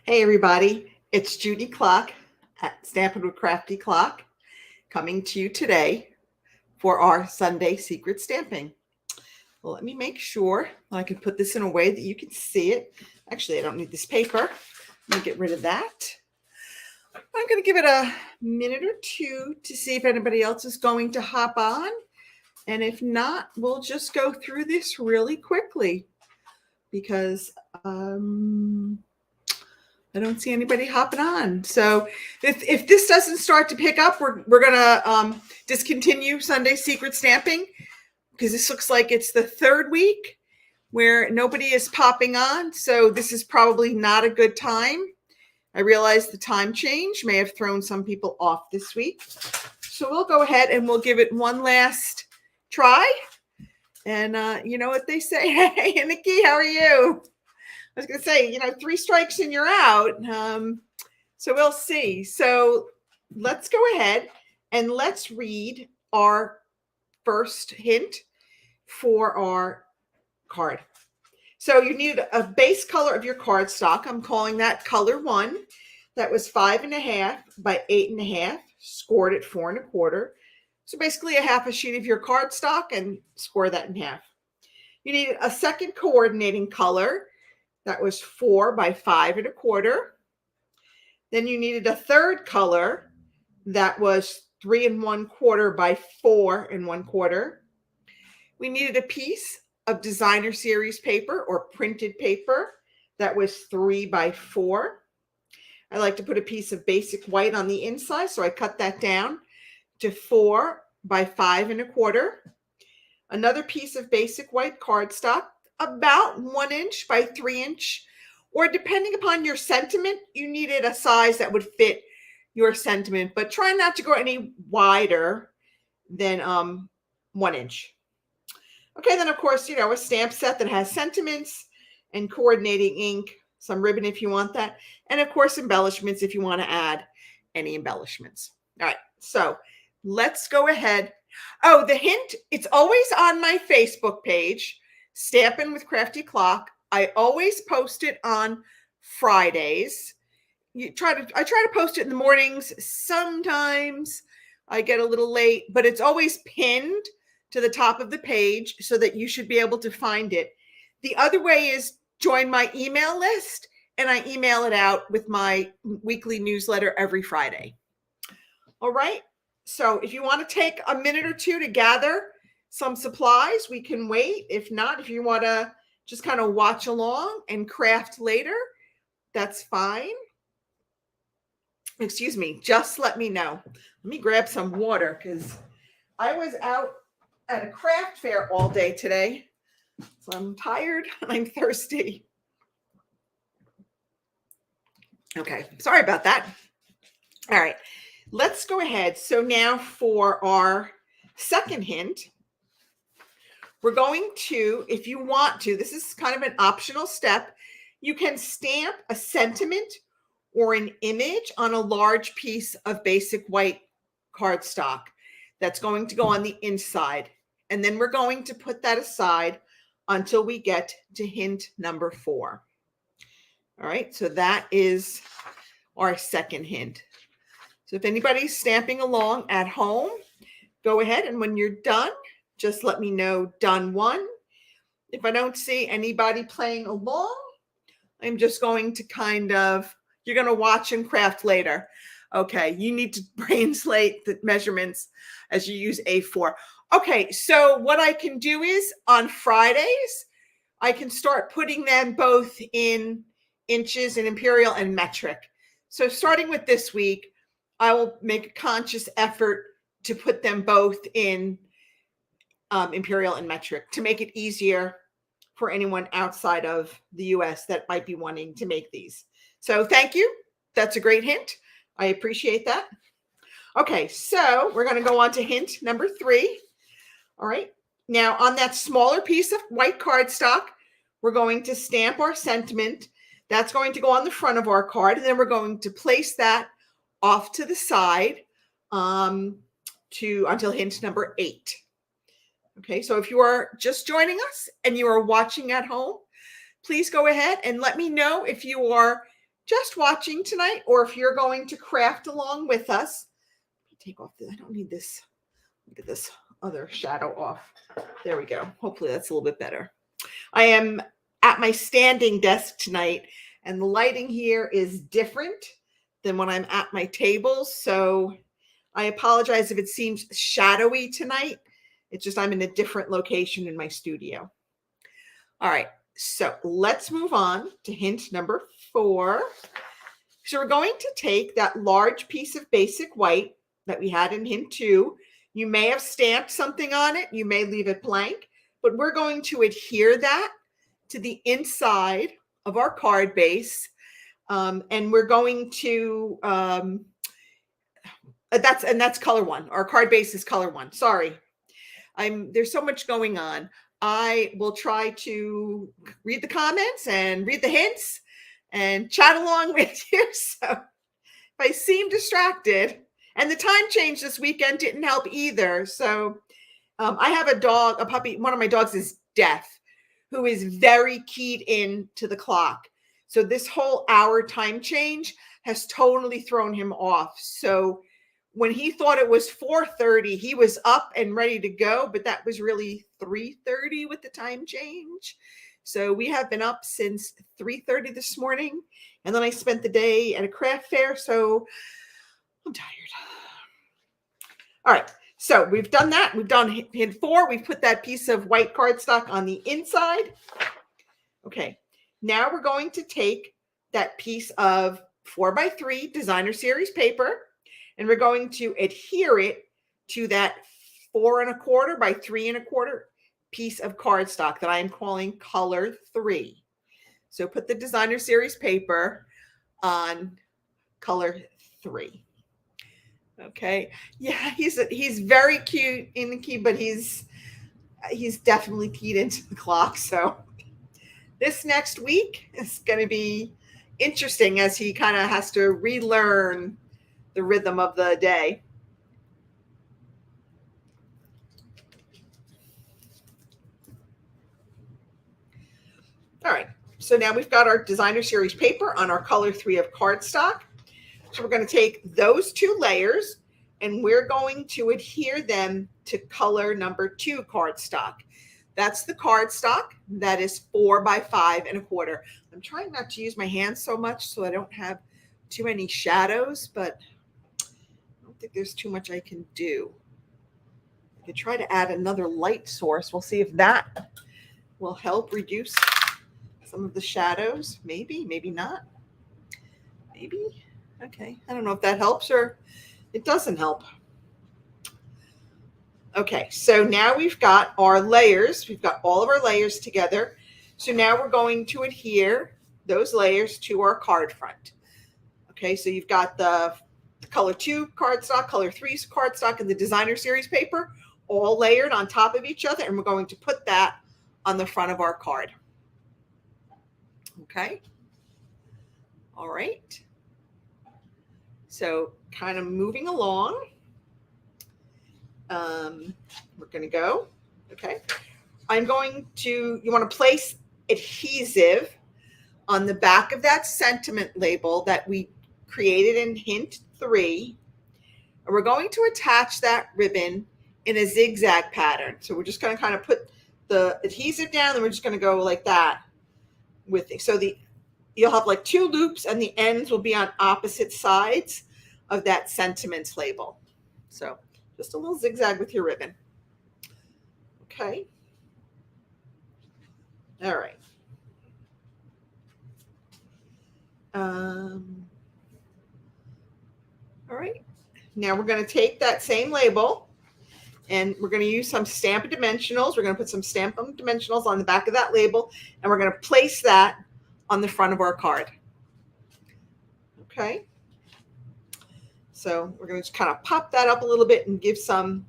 Hey everybody, it's Judy Klock at Stampin' with Crafty Klock coming to you today for our Sunday secret stamping. Well, let me make sure I can put this in a way that you can see it. Actually, I don't need this paper. Let me get rid of that. I'm going to give it a minute or two to see if anybody else is going to hop on. And if not, we'll just go through this really quickly because I don't see anybody hopping on. So if this doesn't start to pick up, we're gonna discontinue Sunday secret stamping because this looks like it's the third week where nobody is popping on. So this is probably not a good time. I realize the time change may have thrown some people off this week. So we'll go ahead and we'll give it one last try. And you know what they say. Hey, Nikki, how are you? I was going to say, 3 strikes and you're out. So we'll see. So let's go ahead and let's read our first hint for our card. So you need a base color of your cardstock. I'm calling that color 1. That was 5.5 by 8.5, scored at 4 1/4. So basically a half a sheet of your cardstock and score that in half. You need a second coordinating color. That was 4 by 5 1/4. Then you needed a third color that was 3 1/4 by 4 1/4. We needed a piece of designer series paper or printed paper that was 3 by 4. I like to put a piece of basic white on the inside, so I cut that down to 4 by 5 1/4. Another piece of basic white cardstock, about 1 inch by 3 inch, or depending upon your sentiment, you needed a size that would fit your sentiment, but try not to go any wider than 1 inch. Okay, then of course, a stamp set that has sentiments and coordinating ink, some ribbon if you want that, and of course embellishments if you want to add any embellishments. All right, so let's go ahead. Oh, the hint, it's always on my Facebook page, Stampin' with Crafty Klock. I always post it on Fridays. I try to post it in the mornings. Sometimes I get a little late, but it's always pinned to the top of the page so that you should be able to find it. The other way is join my email list, and I email it out with my weekly newsletter every Friday. All right. So if you want to take a minute or two to gather some supplies, we can wait. If not, if you want to just kind of watch along and craft later, that's fine. Excuse me, just let me know. Let me grab some water because I was out at a craft fair all day today. So I'm tired and I'm thirsty. Okay, sorry about that. All right, let's go ahead. So now for our second hint, we're going to, if you want to, this is kind of an optional step, you can stamp a sentiment or an image on a large piece of basic white cardstock that's going to go on the inside. And then we're going to put that aside until we get to hint number 4. All right, so that is our second hint. So if anybody's stamping along at home, go ahead, and when you're done, just let me know done 1. If I don't see anybody playing along, I'm just going to you're going to watch and craft later. Okay, you need to brain slate the measurements as you use A4. Okay, so what I can do is on Fridays, I can start putting them both in inches and imperial and metric. So starting with this week, I will make a conscious effort to put them both in imperial and metric to make it easier for anyone outside of the US that might be wanting to make these. So thank you. That's a great hint. I appreciate that. Okay, so we're going to go on to hint number 3. All right. Now on that smaller piece of white cardstock, we're going to stamp our sentiment. That's going to go on the front of our card, and then we're going to place that off to the side until hint number 8. Okay, so if you are just joining us and you are watching at home, please go ahead and let me know if you are just watching tonight, or if you're going to craft along with us, take off I don't need this. Get this other shadow off. There we go. Hopefully that's a little bit better. I am at my standing desk tonight, and the lighting here is different than when I'm at my table. So I apologize if it seems shadowy tonight. It's just I'm in a different location in my studio. All right, so let's move on to hint number 4. So we're going to take that large piece of basic white that we had in hint 2. You may have stamped something on it. You may leave it blank, but we're going to adhere that to the inside of our card base. And we're going to, that's color 1. Our card base is color 1. Sorry. There's so much going on. I will try to read the comments and read the hints and chat along with you. So if I seem distracted, and the time change this weekend didn't help either. So I have a dog, a puppy. One of my dogs is deaf, who is very keyed in to the clock. So this whole hour time change has totally thrown him off. So when he thought it was 4:30, he was up and ready to go, but that was really 3:30 with the time change. So we have been up since 3:30 this morning, and then I spent the day at a craft fair, so I'm tired. All right, so we've done that. We've done hint 4. We've put that piece of white cardstock on the inside. Okay, now we're going to take that piece of 4x3 designer series paper, and we're going to adhere it to that 4 1/4 by 3 1/4 piece of cardstock that I am calling color 3. So put the designer series paper on color 3. Okay. Yeah, he's very cute in the key, but he's definitely keyed into the clock. So this next week is going to be interesting as he kind of has to relearn the rhythm of the day. All right. So now we've got our designer series paper on our color 3 of cardstock. So we're going to take those 2 layers and we're going to adhere them to color number 2 cardstock. That's the cardstock that is 4 by 5 1/4. I'm trying not to use my hands so much so I don't have too many shadows, but I don't think there's too much I can do. I could try to add another light source. We'll see if that will help reduce some of the shadows. Maybe, maybe not. Maybe. Okay, I don't know if that helps or it doesn't help. Okay, so now we've got our layers. We've got all of our layers together. So now we're going to adhere those layers to our card front. Okay, so you've got the color 2 cardstock, color 3 cardstock, and the designer series paper all layered on top of each other, and we're going to put that on the front of our card. Okay, all right. So kind of moving along, we're going to go, okay. I'm going to, you want to place adhesive on the back of that sentiment label that we created in hint 3. And we're going to attach that ribbon in a zigzag pattern. So we're just going to kind of put the adhesive down and we're just going to go like that with it. So you'll have like 2 loops and the ends will be on opposite sides of that sentiments label. So just a little zigzag with your ribbon. Okay. All right. All right. Now we're going to take that same label and we're going to use some Stampin' Dimensionals. We're going to put some Stampin' Dimensionals on the back of that label and we're going to place that on the front of our card. Okay. So we're going to just kind of pop that up a little bit and give some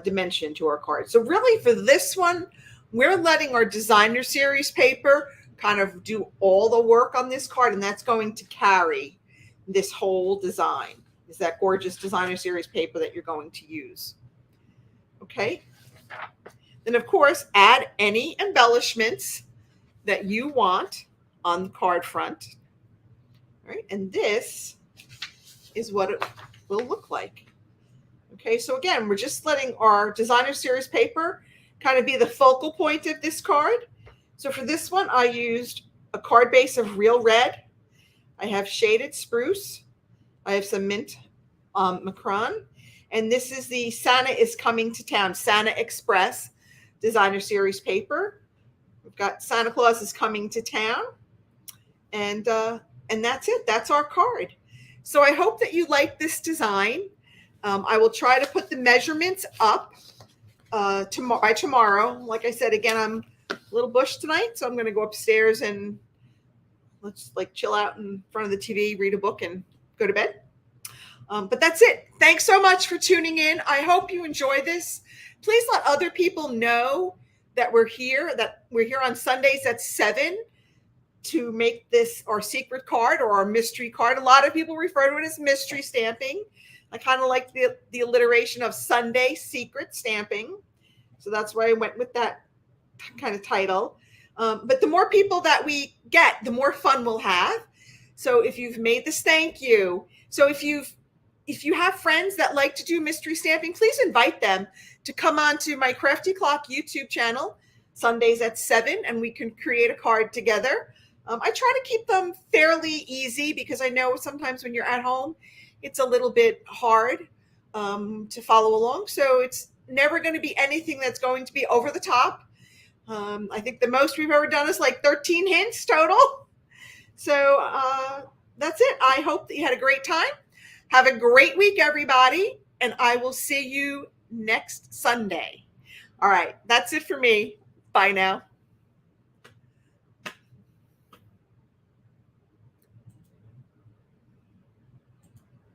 dimension to our card. So really for this one, we're letting our designer series paper kind of do all the work on this card, and that's going to carry this whole design, is that gorgeous designer series paper that you're going to use. Okay. Then of course, add any embellishments that you want on the card front. All right, and this is what it will look like. Okay, so again, we're just letting our designer series paper kind of be the focal point of this card. So for this one, I used a card base of real red. I have shaded spruce. I have some mint Macron. And this is the Santa is Coming to Town, Santa Express designer series paper. We've got Santa Claus is Coming to Town. And that's it. That's our card. So I hope that you like this design. I will try to put the measurements up by tomorrow. Like I said, again, I'm a little bushed tonight, so I'm going to go upstairs and let's like chill out in front of the TV, read a book, and go to bed. But that's it. Thanks so much for tuning in. I hope you enjoy this. Please let other people know that we're here on Sundays at 7 to make this our secret card or our mystery card. A lot of people refer to it as mystery stamping. I kind of like the alliteration of Sunday secret stamping. So that's why I went with that kind of title. But the more people that we get, the more fun we'll have. So if you've made this, thank you. So if you have friends that like to do mystery stamping, please invite them to come on to my Crafty Klock YouTube channel, Sundays at 7, and we can create a card together. I try to keep them fairly easy because I know sometimes when you're at home, it's a little bit hard to follow along. So it's never going to be anything that's going to be over the top. I think the most we've ever done is like 13 hints total. So that's it. I hope that you had a great time. Have a great week, everybody. And I will see you next Sunday. All right. That's it for me. Bye now.